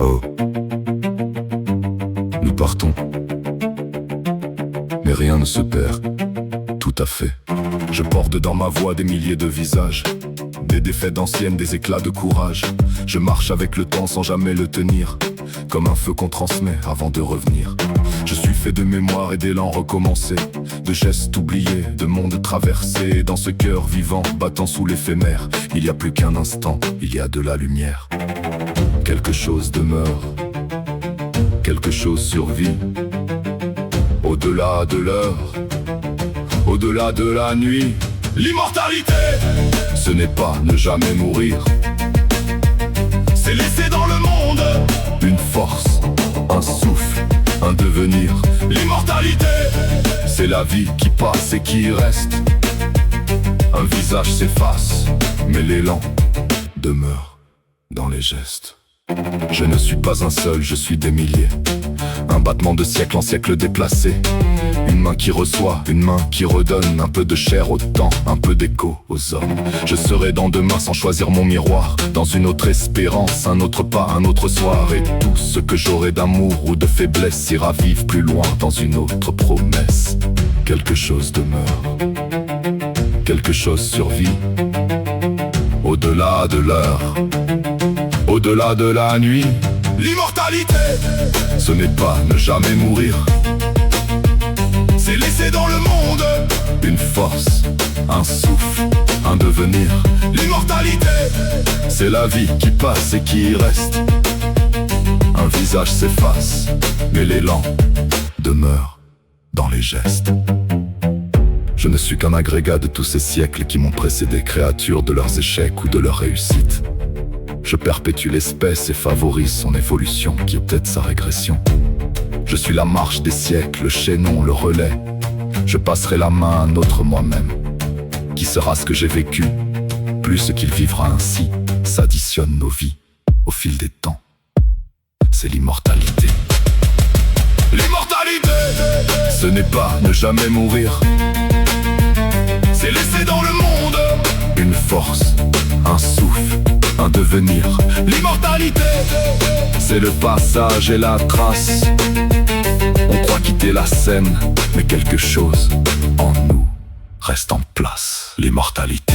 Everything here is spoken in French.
Oh, nous partons, mais rien ne se perd, tout à fait. Je porte dans ma voix des milliers de visages, des défaites anciennes, des éclats de courage. Je marche avec le temps sans jamais le tenir, comme un feu qu'on transmet avant de revenir. Je suis fait de mémoire et d'élan recommencé, de gestes oubliés, de mondes traversés. Dans ce cœur vivant, battant sous l'éphémère, il y a plus qu'un instant, il y a de la lumière. Quelque chose demeure, quelque chose survit, au-delà de l'heure, au-delà de la nuit. L'immortalité, ce n'est pas ne jamais mourir, c'est laisser dans le monde une force, un souffle, un devenir. L'immortalité, c'est la vie qui passe et qui reste. Un visage s'efface, mais l'élan demeure dans les gestes. Je ne suis pas un seul, je suis des milliers. Un battement de siècle en siècle déplacé. Une main qui reçoit, une main qui redonne. Un peu de chair au temps, un peu d'écho aux hommes. Je serai dans demain sans choisir mon miroir, dans une autre espérance, un autre pas, un autre soir. Et tout ce que j'aurai d'amour ou de faiblesse ira vivre plus loin dans une autre promesse. Quelque chose demeure, quelque chose survit, au-delà de l'heure, au-delà de la nuit. L'immortalité, ce n'est pas ne jamais mourir, c'est laisser dans le monde une force, un souffle, un devenir. L'immortalité, c'est la vie qui passe et qui reste. Un visage s'efface, mais l'élan demeure dans les gestes. Je ne suis qu'un agrégat de tous ces siècles qui m'ont précédé, créature de leurs échecs ou de leurs réussites. Je perpétue l'espèce et favorise son évolution, qui est peut-être sa régression. Je suis la marche des siècles, le chaînon, le relais. Je passerai la main à un autre moi-même. Qui sera ce que j'ai vécu? Plus ce qu'il vivra ainsi s'additionnent nos vies au fil des temps. C'est l'immortalité. L'immortalité, ce n'est pas ne jamais mourir, c'est laisser dans le monde une force, un souffle, un devenir. L'immortalité, c'est le passage et la trace. On croit quitter la scène, mais quelque chose en nous reste en place. L'immortalité.